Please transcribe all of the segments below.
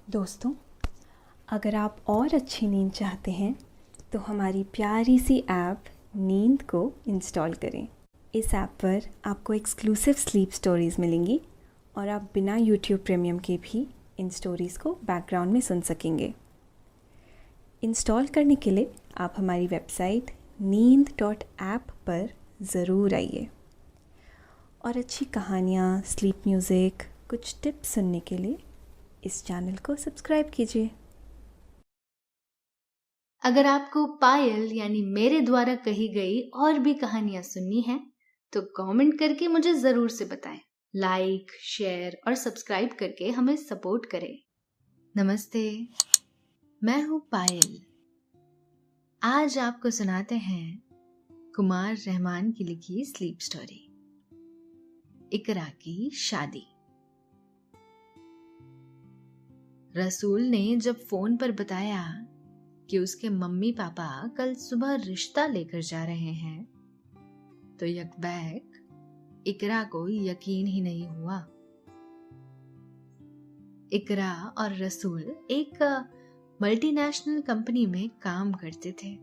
दोस्तों, अगर आप और अच्छी नींद चाहते हैं तो हमारी प्यारी सी ऐप नींद को इंस्टॉल करें। इस ऐप पर आपको एक्सक्लूसिव स्लीप स्टोरीज़ मिलेंगी और आप बिना यूट्यूब प्रीमियम के भी इन स्टोरीज़ को बैकग्राउंड में सुन सकेंगे। इंस्टॉल करने के लिए आप हमारी वेबसाइट नींद.ऐप पर ज़रूर आइए और अच्छी कहानियाँ, स्लीप म्यूज़िक, कुछ टिप्स सुनने के लिए इस चैनल को सब्सक्राइब कीजिए। अगर आपको पायल यानी मेरे द्वारा कही गई और भी कहानियां सुननी है तो कमेंट करके मुझे जरूर से बताएं। लाइक, शेयर और सब्सक्राइब करके हमें सपोर्ट करें। नमस्ते, मैं हूँ पायल। आज आपको सुनाते हैं कुमार रहमान की लिखी स्लीप स्टोरी, इकरा की शादी। रसूल ने जब फोन पर बताया कि उसके मम्मी पापा कल सुबह रिश्ता लेकर जा रहे हैं तो यकबैक इकरा को यकीन ही नहीं हुआ। इकरा और रसूल एक मल्टीनेशनल कंपनी में काम करते थे।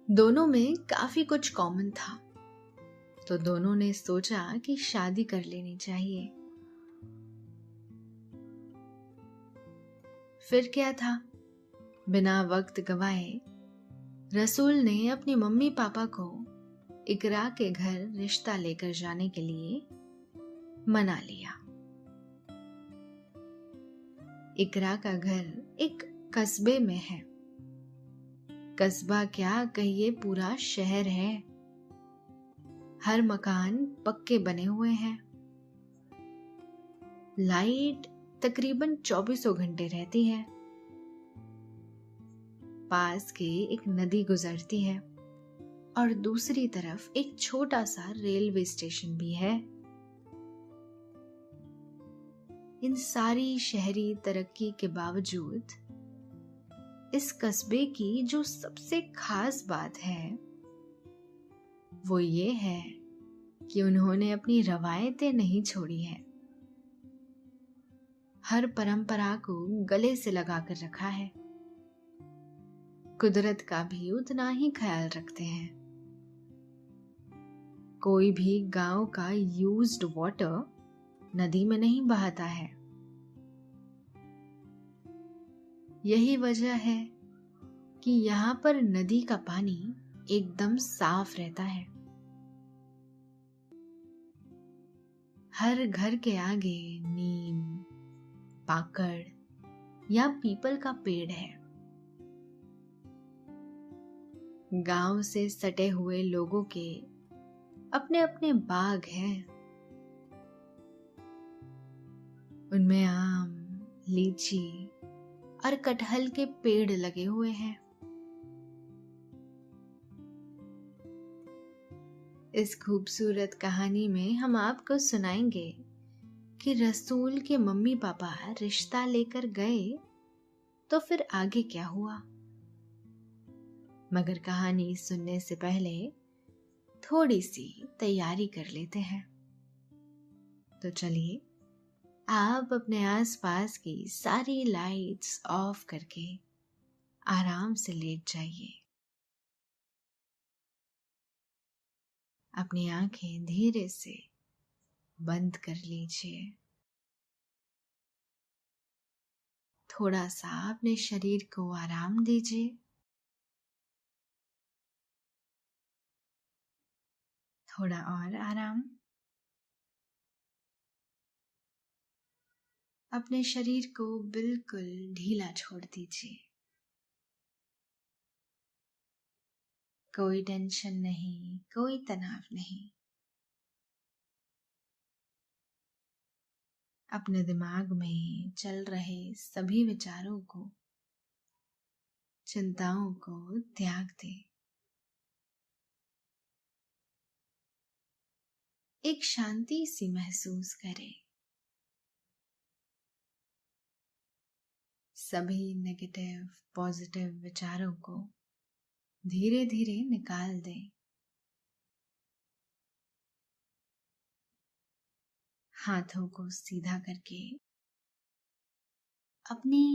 दोनों में काफी कुछ कॉमन था, तो दोनों ने सोचा कि शादी कर लेनी चाहिए। फिर क्या था, बिना वक्त गवाए रसूल ने अपनी मम्मी पापा को इकरा के घर रिश्ता लेकर जाने के लिए मना लिया। इकरा का घर एक कस्बे में है। कस्बा क्या कहिए, पूरा शहर है। हर मकान पक्के बने हुए हैं। लाइट तकरीबन 24 घंटे रहती है। पास के एक नदी गुजरती है और दूसरी तरफ एक छोटा सा रेलवे स्टेशन भी है। इन सारी शहरी तरक्की के बावजूद इस कस्बे की जो सबसे खास बात है वो ये है कि उन्होंने अपनी रवायतें नहीं छोड़ी है। हर परंपरा को गले से लगा कर रखा है। कुदरत का भी उतना ही ख्याल रखते हैं। कोई भी गांव का यूज्ड वाटर नदी में नहीं बहाता है। यही वजह है कि यहाँ पर नदी का पानी एकदम साफ रहता है। हर घर के आगे नीम, पाकड़ या पीपल का पेड़ है। गांव से सटे हुए लोगों के अपने अपने बाग हैं। उनमें आम, लीची और कटहल के पेड़ लगे हुए हैं। इस खूबसूरत कहानी में हम आपको सुनाएंगे कि रसूल के मम्मी पापा रिश्ता लेकर गए तो फिर आगे क्या हुआ। मगर कहानी सुनने से पहले थोड़ी सी तैयारी कर लेते हैं। तो चलिए, आप अपने आसपास की सारी लाइट्स ऑफ करके आराम से लेट जाइए। अपनी आंखें धीरे से बंद कर लीजिए। थोड़ा सा अपने शरीर को आराम दीजिए। थोड़ा और आराम। अपने शरीर को बिल्कुल ढीला छोड़ दीजिए। कोई टेंशन नहीं, कोई तनाव नहीं। अपने दिमाग में चल रहे सभी विचारों को, चिंताओं को त्याग दें। एक शांति सी महसूस करें। सभी नेगेटिव पॉजिटिव विचारों को धीरे धीरे निकाल दें। हाथों को सीधा करके अपनी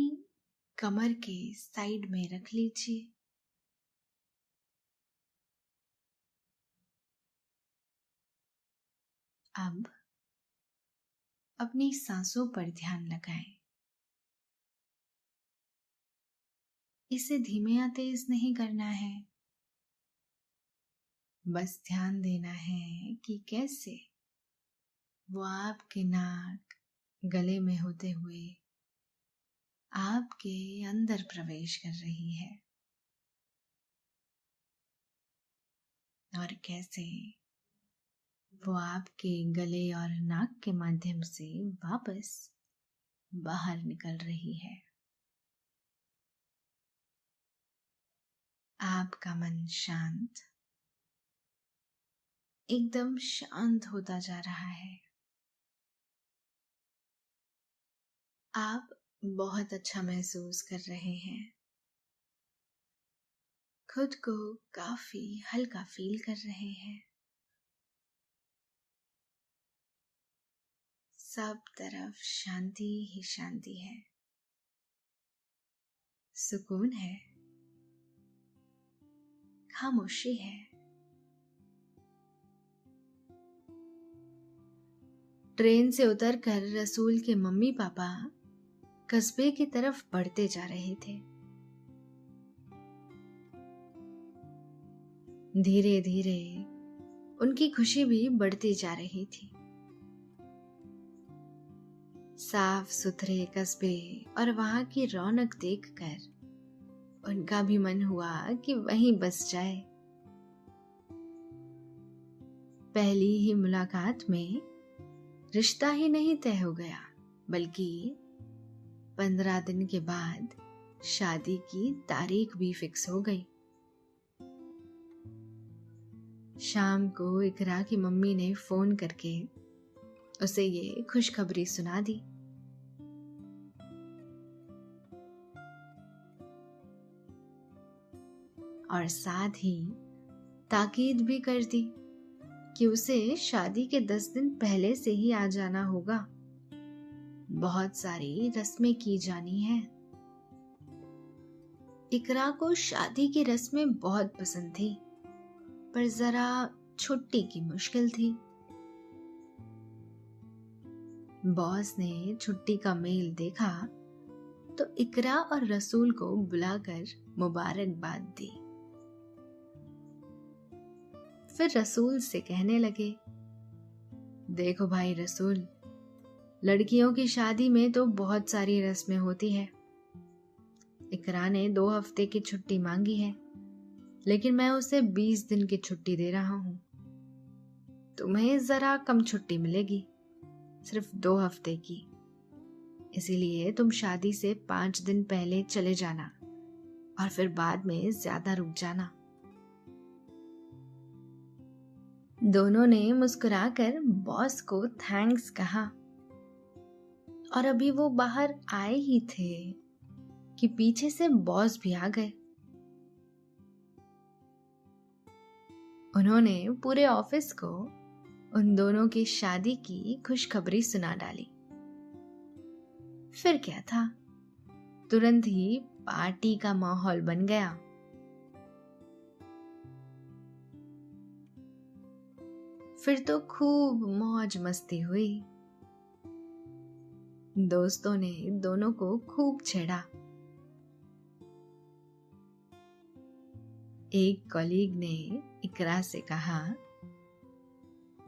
कमर के साइड में रख लीजिए। अब अपनी सांसों पर ध्यान लगाएं। इसे धीमे या तेज नहीं करना है, बस ध्यान देना है कि कैसे वो आपके नाक, गले में होते हुए आपके अंदर प्रवेश कर रही है और कैसे वो आपके गले और नाक के माध्यम से वापस बाहर निकल रही है। आपका मन शांत, एकदम शांत होता जा रहा है। आप बहुत अच्छा महसूस कर रहे हैं, खुद को काफी हल्का फील कर रहे हैं। सब तरफ शांति ही शांति है, सुकून है, खामोशी है। ट्रेन से उतरकर रसूल के मम्मी पापा कस्बे की तरफ बढ़ते जा रहे थे। धीरे धीरे उनकी खुशी भी बढ़ती जा रही थी। साफ सुथरे कस्बे और वहां की रौनक देखकर उनका भी मन हुआ कि वहीं बस जाए। पहली ही मुलाकात में रिश्ता ही नहीं तय हो गया, बल्कि 15 दिन के बाद शादी की तारीख भी फिक्स हो गई। शाम को इकरा की मम्मी ने फोन करके उसे ये खुशखबरी सुना दी। और साथ ही ताकीद भी कर दी कि उसे शादी के 10 दिन पहले से ही आ जाना होगा। बहुत सारी रस्में की जानी हैं। इकरा को शादी की रस्में बहुत पसंद थी, पर जरा छुट्टी की मुश्किल थी। बॉस ने छुट्टी का मेल देखा तो इकरा और रसूल को बुलाकर मुबारकबाद दी। फिर रसूल से कहने लगे, देखो भाई रसूल, लड़कियों की शादी में तो बहुत सारी रस्में होती है। इकरा ने 2 हफ्ते की छुट्टी मांगी है, लेकिन मैं उसे 20 दिन की छुट्टी दे रहा हूं। तुम्हें जरा कम छुट्टी मिलेगी, सिर्फ 2 हफ्ते की। इसीलिए तुम शादी से 5 दिन पहले चले जाना और फिर बाद में ज्यादा रुक जाना। दोनों ने मुस्कुराकर बॉस को थैंक्स कहा और अभी वो बाहर आए ही थे कि पीछे से बॉस भी आ गए। उन्होंने पूरे ऑफिस को उन दोनों की शादी की खुशखबरी सुना डाली। फिर क्या था, तुरंत ही पार्टी का माहौल बन गया। फिर तो खूब मौज मस्ती हुई। दोस्तों ने दोनों को खूब छेड़ा। एक कॉलीग ने इकरा से कहा,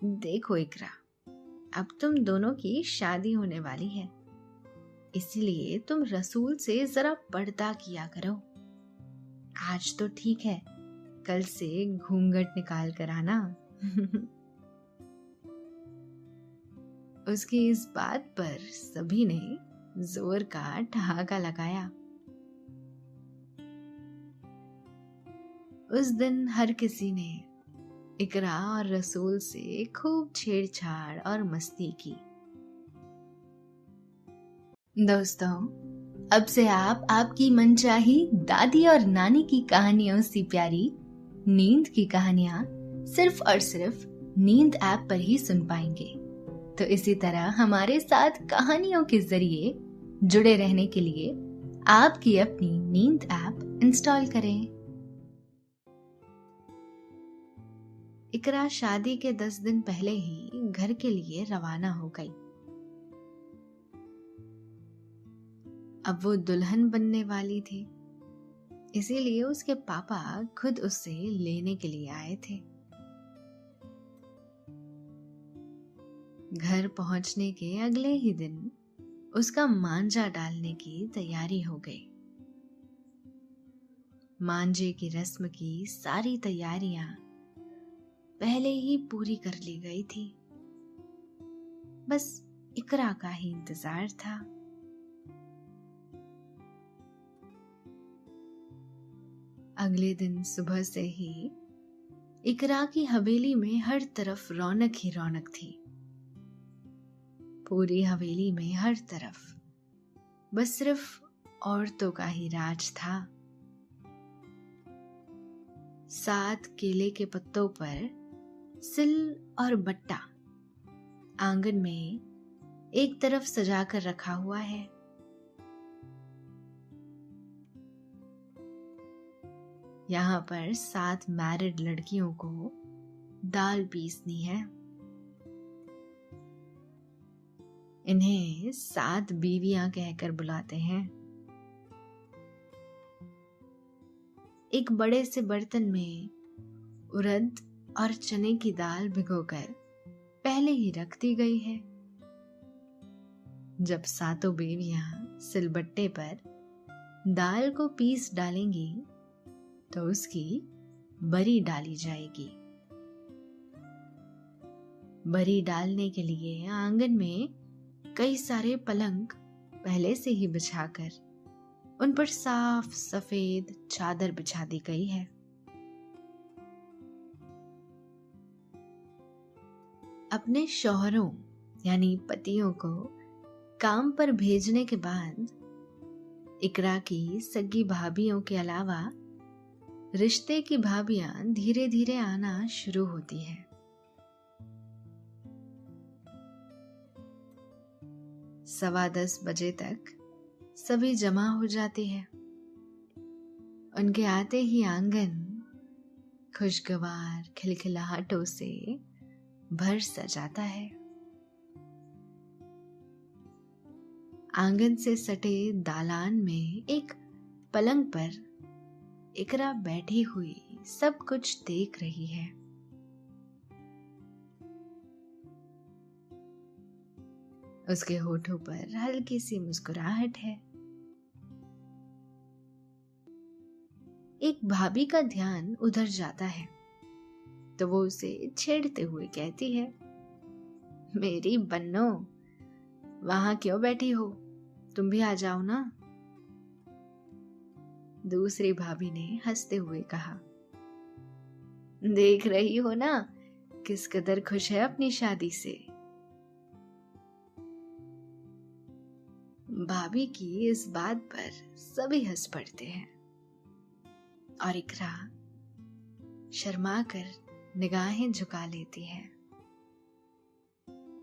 देखो इकरा, अब तुम दोनों की शादी होने वाली है, इसलिए तुम रसूल से जरा पर्दा किया करो। आज तो ठीक है, कल से घूंघट निकाल कर आना। उसकी इस बात पर सभी ने जोर का ठहाका लगाया। उस दिन हर किसी ने इकरा और रसूल से खूब छेड़छाड़ और मस्ती की। दोस्तों, अब से आप आपकी मनचाही दादी और नानी की कहानियों से प्यारी नींद की कहानियां सिर्फ और सिर्फ नींद ऐप पर ही सुन पाएंगे। तो इसी तरह हमारे साथ कहानियों के जरिए जुड़े रहने के लिए आपकी अपनी नींद ऐप इंस्टॉल करें। इकरा शादी के 10 दिन पहले ही घर के लिए रवाना हो गई। अब वो दुल्हन बनने वाली थी, इसीलिए उसके पापा खुद उससे लेने के लिए आए थे। घर पहुंचने के अगले ही दिन उसका मांझा डालने की तैयारी हो गई। मांझे की रस्म की सारी तैयारियां पहले ही पूरी कर ली गई थी, बस इकरा का ही इंतजार था। अगले दिन सुबह से ही इकरा की हवेली में हर तरफ रौनक ही रौनक थी। पूरी हवेली में हर तरफ बस सिर्फ औरतों का ही राज था। 7 केले के पत्तों पर सिल और बट्टा आंगन में एक तरफ सजा कर रखा हुआ है। यहाँ पर 7 मैरिड लड़कियों को दाल पीसनी है। इन्हें 7 बीवियां कहकर बुलाते हैं। एक बड़े से बर्तन में उड़द और चने की दाल भिगोकर पहले ही रख दी गई है। जब 7 बीवियां सिलबट्टे पर दाल को पीस डालेंगी तो उसकी बरी डाली जाएगी। बरी डालने के लिए आंगन में कई सारे पलंग पहले से ही बिछाकर उन पर साफ सफेद चादर बिछा दी गई है। अपने शौहरों यानी पतियों को काम पर भेजने के बाद इकरा की सगी भाभियों के अलावा रिश्ते की भाभियां धीरे धीरे आना शुरू होती है। 10:15 बजे तक सभी जमा हो जाते हैं। उनके आते ही आंगन खुशगवार खिलखिलाहटों से भर सा जाता है। आंगन से सटे दालान में एक पलंग पर इकरा बैठी हुई सब कुछ देख रही है। उसके होठों पर हल्की सी मुस्कुराहट है। एक भाभी का ध्यान उधर जाता है तो वो उसे छेड़ते हुए कहती है, मेरी बन्नो, वहां क्यों बैठी हो? तुम भी आ जाओ ना। दूसरी भाभी ने हंसते हुए कहा, देख रही हो ना किस कदर खुश है अपनी शादी से। भाभी की इस बात पर सभी हंस पड़ते हैं और इकरा शर्मा कर निगाहें झुका लेती है।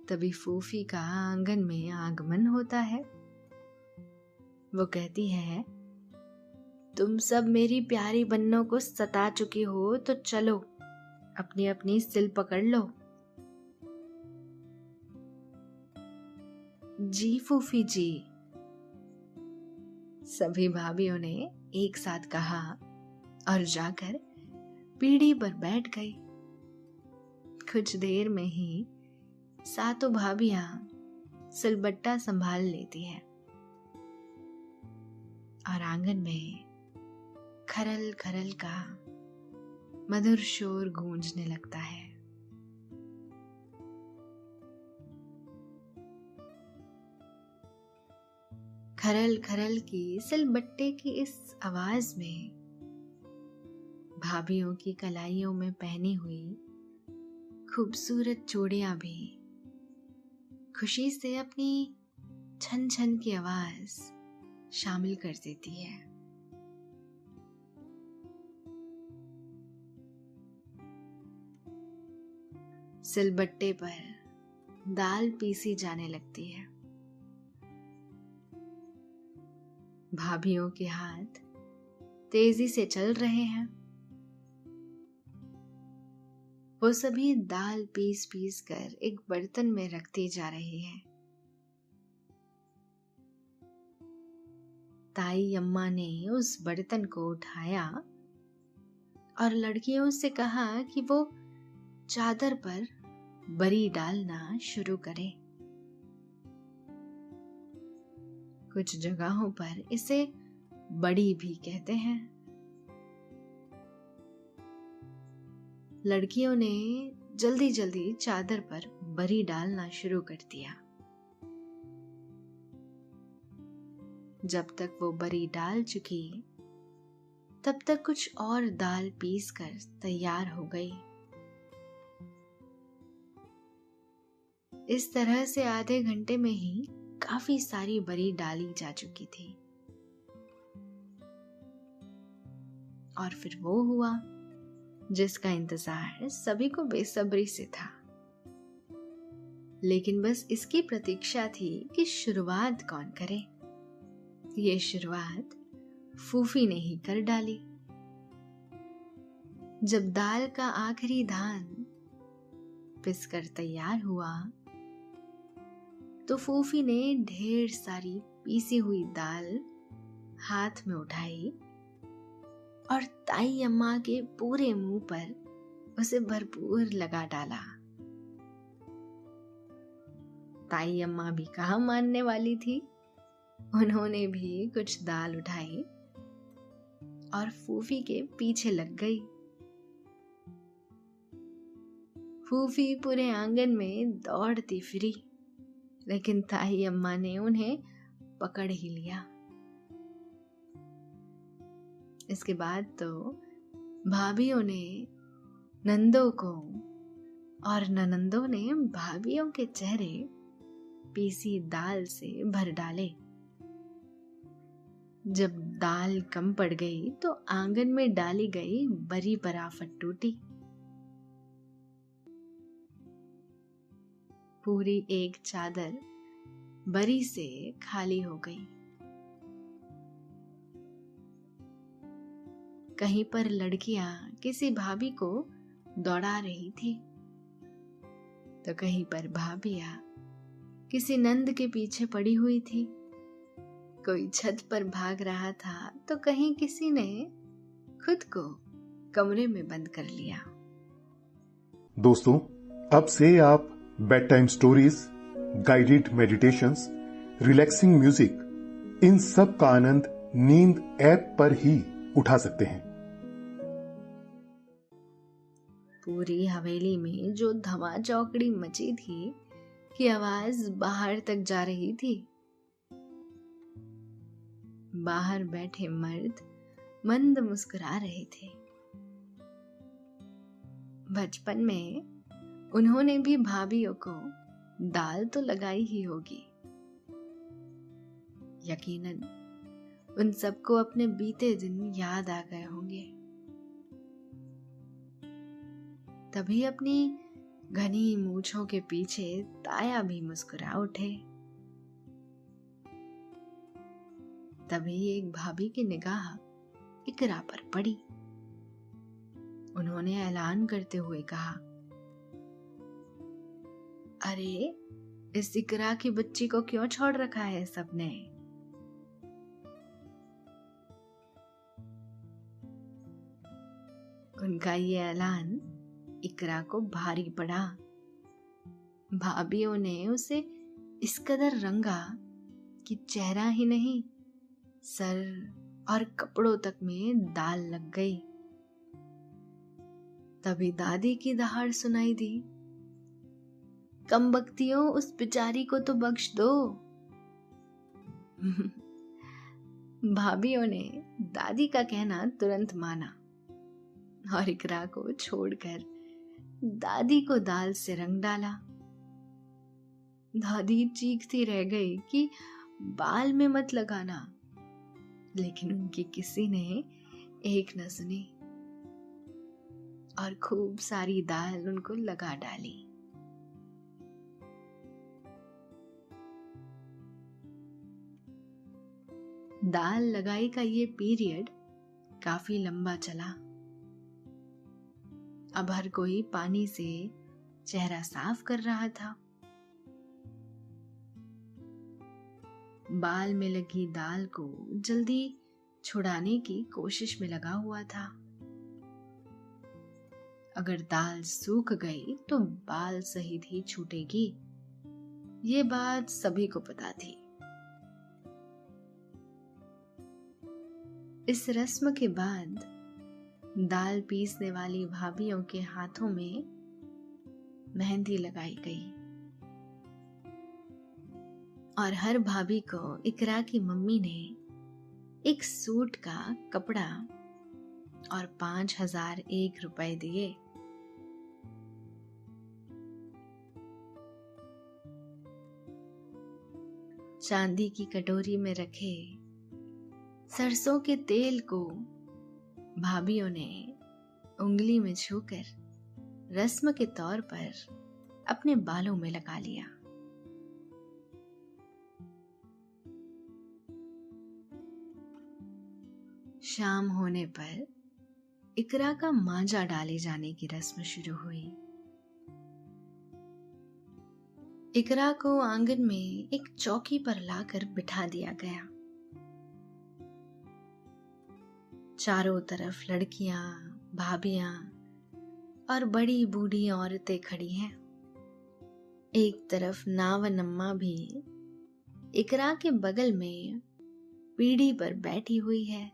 तभी फूफी का आंगन में आगमन होता है। वो कहती है, तुम सब मेरी प्यारी बन्नों को सता चुकी हो तो चलो अपनी अपनी सिल पकड़ लो। जी फूफी जी, सभी भाभियों ने एक साथ कहा और जाकर पीढ़ी पर बैठ गई। कुछ देर में ही 7 भाभियां सिलबट्टा संभाल लेती हैं और आंगन में खरल खरल का मधुर शोर गूंजने लगता है। खरल खरल की सिलबट्टे की इस आवाज में भाभियों की कलाइयों में पहनी हुई खूबसूरत चूड़ियां भी खुशी से अपनी छन छन की आवाज शामिल कर देती है। सिलबट्टे पर दाल पीसी जाने लगती है। भाभीयों के हाथ तेजी से चल रहे हैं। वो सभी दाल पीस पीस कर एक बर्तन में रखती जा रही है। ताई अम्मा ने उस बर्तन को उठाया और लड़कियों से कहा कि वो चादर पर बरी डालना शुरू करें। कुछ जगहों पर इसे बड़ी भी कहते हैं। लड़कियों ने जल्दी जल्दी चादर पर बरी डालना शुरू कर दिया। जब तक वो बरी डाल चुकी तब तक कुछ और दाल पीस कर तैयार हो गई। इस तरह से आधे घंटे में ही काफी सारी बरी डाली जा चुकी थी। और फिर वो हुआ जिसका इंतजार सभी को बेसब्री से था। लेकिन बस इसकी प्रतीक्षा थी कि शुरुआत कौन करे। ये शुरुआत फूफी ने ही कर डाली। जब दाल का आखिरी धान पिसकर तैयार हुआ तो फूफी ने ढेर सारी पीसी हुई दाल हाथ में उठाई और ताई अम्मा के पूरे मुंह पर उसे भरपूर लगा डाला। ताई अम्मा भी कहाँ मानने वाली थी। उन्होंने भी कुछ दाल उठाई और फूफी के पीछे लग गई। फूफी पूरे आंगन में दौड़ती फिरी, लेकिन ताई अम्मा ने उन्हें पकड़ ही लिया। इसके बाद तो भाभीयों ने नंदों को और ननंदों ने भाभीयों के चेहरे पीसी दाल से भर डाले। जब दाल कम पड़ गई तो आंगन में डाली गई बरी बराफट टूटी। पूरी एक चादर बरी से खाली हो गई। कहीं पर लड़कियां किसी भाभी को दौड़ा रही थी तो कहीं पर भाभियां किसी नंद के पीछे पड़ी हुई थी। कोई छत पर भाग रहा था तो कहीं किसी ने खुद को कमरे में बंद कर लिया। दोस्तों, अब से आप bedtime stories, guided meditations, relaxing music, इन सब का आनंद नींद ऐप पर ही उठा सकते हैं। पूरी हवेली में जो धमा चौकड़ी मची थी कि आवाज बाहर तक जा रही थी। बाहर बैठे मर्द मंद मुस्कुरा रहे थे। बचपन में उन्होंने भी भाभीयों को दाल तो लगाई ही होगी। यकीनन उन सबको अपने बीते दिन याद आ गए होंगे। तभी अपनी घनी मूंछों के पीछे ताया भी मुस्कुरा उठे। तभी एक भाभी की निगाह इकरा पर पड़ी। उन्होंने ऐलान करते हुए कहा, अरे, इस इकरा की बच्ची को क्यों छोड़ रखा है सबने? उनका ये ऐलान इकरा को भारी पड़ा। भाभीयों ने उसे इस कदर रंगा कि चेहरा ही नहीं, सर और कपड़ों तक में दाल लग गई। तभी दादी की दहाड़ सुनाई दी, कमबख्तियों, उस बेचारी को तो बख्श दो। भाभीयों ने दादी का कहना तुरंत माना और इकरा को छोड़कर दादी को दाल से रंग डाला। दादी चीखती रह गई कि बाल में मत लगाना, लेकिन उनकी किसी ने एक न सुनी और खूब सारी दाल उनको लगा डाली। दाल लगाई का ये पीरियड काफी लंबा चला। अब हर कोई पानी से चेहरा साफ कर रहा था। बाल में लगी दाल को जल्दी छुड़ाने की कोशिश में लगा हुआ था। अगर दाल सूख गई तो बाल सहित ही छूटेगी, ये बात सभी को पता थी। इस रस्म के बाद दाल पीसने वाली भाभियों के हाथों में मेहंदी लगाई गई और हर भाभी को इकरा की मम्मी ने एक सूट का कपड़ा और 5001 रुपए दिए। चांदी की कटोरी में रखे सरसों के तेल को भाभियों ने उंगली में छूकर रस्म के तौर पर अपने बालों में लगा लिया। शाम होने पर इकरा का मांझा डाले जाने की रस्म शुरू हुई। इकरा को आंगन में एक चौकी पर लाकर बिठा दिया गया। चारों तरफ लड़कियां, भाभियां और बड़ी बूढ़ी औरतें खड़ी हैं। एक तरफ नावन अम्मा भी इकरा के बगल में पीढ़ी पर बैठी हुई है।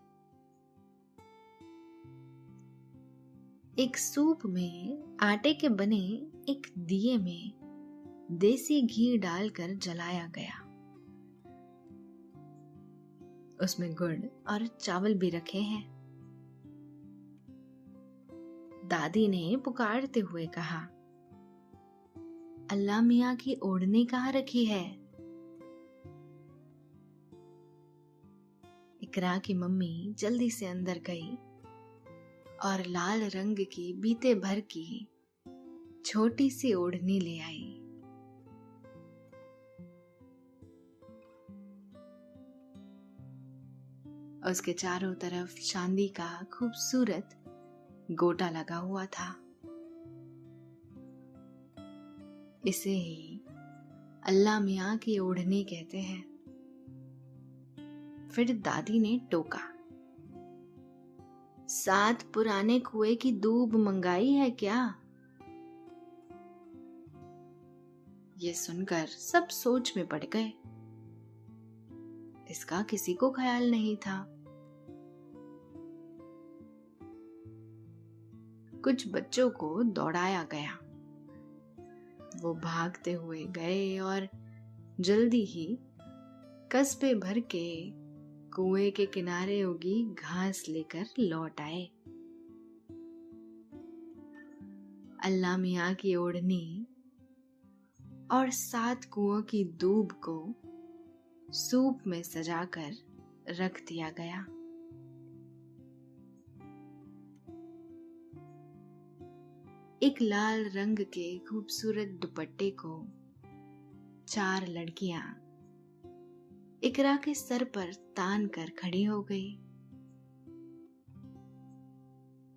एक सूप में आटे के बने एक दिए में देसी घी डालकर जलाया गया। उसमें गुड़ और चावल भी रखे हैं। दादी ने पुकारते हुए कहा, अल्लाह मियाँ की ओढ़नी कहाँ रखी है? इकरा की मम्मी जल्दी से अंदर गई और लाल रंग की बीते भर की छोटी सी ओढ़नी ले आई। उसके चारों तरफ चांदी का खूबसूरत गोटा लगा हुआ था। इसे ही अल्लाह मियाँ की ओढ़नी कहते हैं। फिर दादी ने टोका, 7 पुराने कुएं की दूब मंगाई है क्या? ये सुनकर सब सोच में पड़ गए। इसका किसी को ख्याल नहीं था। कुछ बच्चों को दौड़ाया गया। वो भागते हुए गए और जल्दी ही कस्बे भर के कुएं के किनारे उगी घास लेकर लौट आए। अल्लाह मियाँ की ओढ़नी और 7 कुओं की दूब को सूप में सजाकर रख दिया गया। एक लाल रंग के खूबसूरत दुपट्टे को 4 लड़कियां इकरा के सर पर तान कर खड़ी हो गई।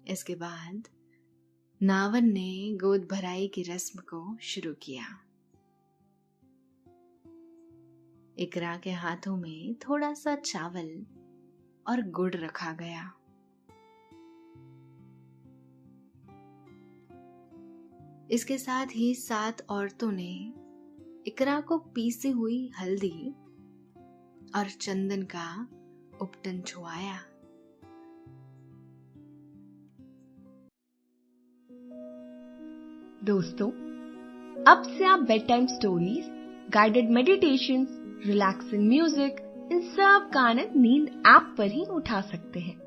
इसके बाद नावन ने गोद भराई की रस्म को शुरू किया। इकरा के हाथों में थोड़ा सा चावल और गुड़ रखा गया। इसके साथ ही 7 औरतों ने इकरा को पीसी हुई हल्दी और चंदन का उपटन छुआया। दोस्तों, अब से आप bedtime stories, guided meditations, relaxing music, इन सब का आनंद नींद ऐप पर ही उठा सकते हैं।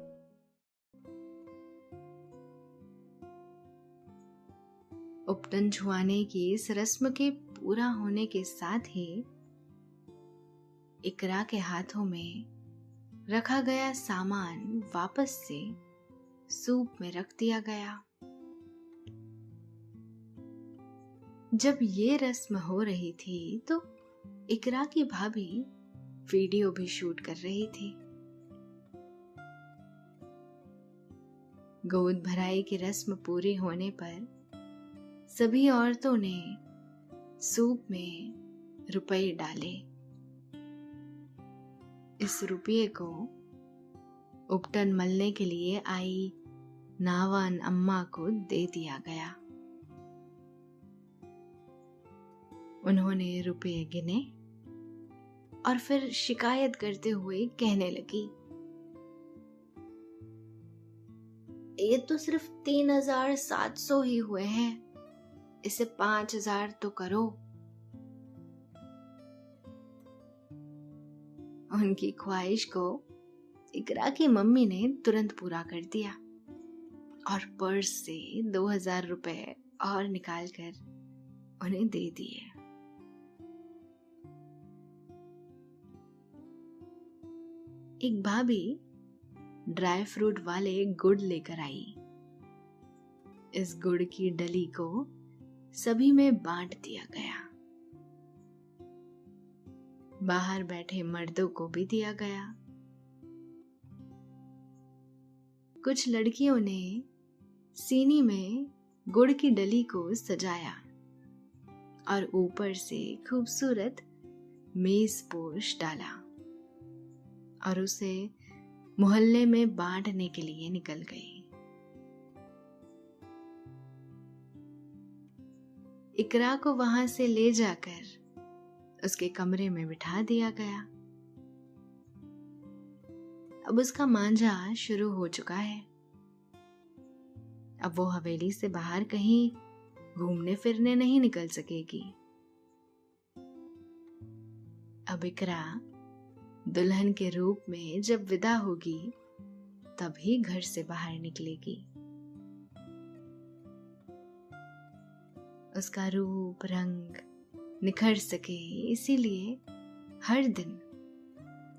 उपटन छुआने की इस रस्म के पूरा होने के साथ ही इकरा के हाथों में रखा गया सामान वापस से सूप में रख दिया गया। जब ये रस्म हो रही थी तो इकरा की भाभी वीडियो भी शूट कर रही थी। गोद भराई की रस्म पूरी होने पर सभी औरतों ने सूप में रुपए डाले। इस रुपये को उपटन मलने के लिए आई नावन अम्मा को दे दिया गया। उन्होंने रुपये गिने और फिर शिकायत करते हुए कहने लगी, ये तो सिर्फ 3,700 ही हुए हैं, इसे 5,000 तो करो। उनकी ख्वाहिश को इकरा की मम्मी ने तुरंत पूरा कर दिया और पर्स से 2,000 रुपए और निकालकर उन्हें दे दिए। एक भाभी ड्राई फ्रूट वाले गुड़ लेकर आई। इस गुड़ की डली को सभी में बांट दिया गया। बाहर बैठे मर्दों को भी दिया गया। कुछ लड़कियों ने सीनी में गुड़ की डली को सजाया और ऊपर से खूबसूरत मेज पोश डाला और उसे मोहल्ले में बांटने के लिए निकल गई। इकरा को वहां से ले जाकर उसके कमरे में बिठा दिया गया। अब उसका मांझा शुरू हो चुका है। अब वो हवेली से बाहर कहीं घूमने फिरने नहीं निकल सकेगी। अब इकरा दुल्हन के रूप में जब विदा होगी तभी घर से बाहर निकलेगी। उसका रूप रंग निखर सके इसीलिए हर दिन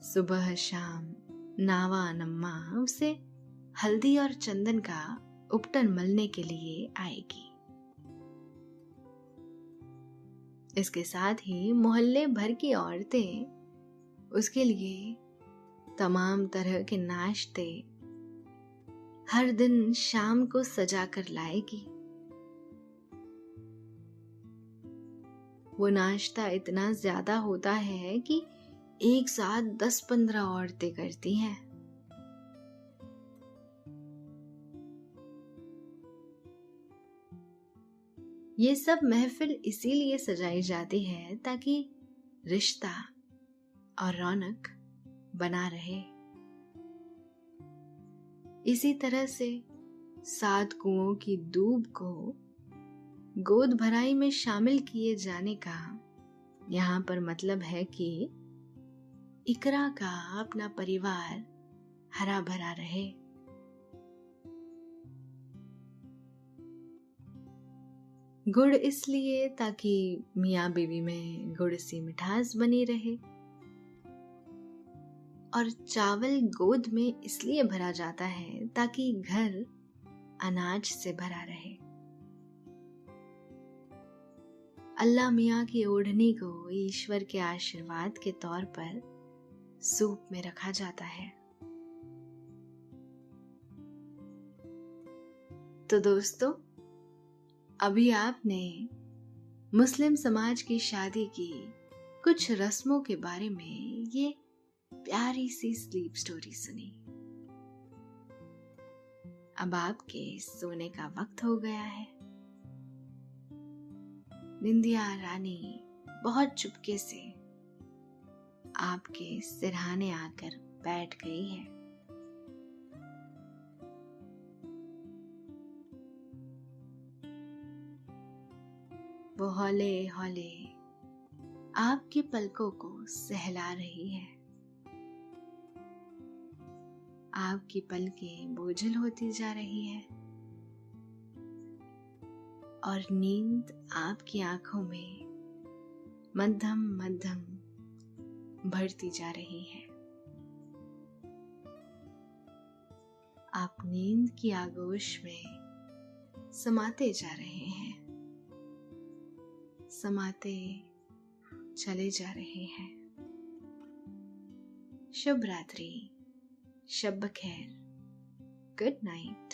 सुबह शाम नावा नम्मा उसे हल्दी और चंदन का उपटन मलने के लिए आएगी। इसके साथ ही मोहल्ले भर की औरतें उसके लिए तमाम तरह के नाश्ते हर दिन शाम को सजा कर लाएगी। वो नाश्ता इतना ज्यादा होता है कि एक साथ 10-15 औरतें करती हैं। ये सब महफिल इसीलिए सजाई जाती है ताकि रिश्ता और रौनक बना रहे। इसी तरह से 7 कुओं की दूब को गोद भराई में शामिल किए जाने का यहाँ पर मतलब है कि इकरा का अपना परिवार हरा भरा रहे। गुड़ इसलिए ताकि मियाँ बीवी में गुड़ सी मिठास बनी रहे, और चावल गोद में इसलिए भरा जाता है ताकि घर अनाज से भरा रहे। अल्लाह मियाँ की ओढ़नी को ईश्वर के आशीर्वाद के तौर पर सूप में रखा जाता है। तो दोस्तों, अभी आपने मुस्लिम समाज की शादी की कुछ रस्मों के बारे में ये प्यारी सी स्लीप स्टोरी सुनी। अब आपके सोने का वक्त हो गया है। निंदिया रानी बहुत चुपके से आपके सिरहाने आकर बैठ गई है। वो हौले हौले आपकी पलकों को सहला रही है। आपकी पलकें बोझिल होती जा रही है और नींद आपकी आंखों में मध्यम मध्यम बढ़ती जा रही है। आप नींद की आगोश में समाते जा रहे हैं, समाते चले जा रहे हैं। शुभ रात्रि, शब बखैर, गुड नाइट।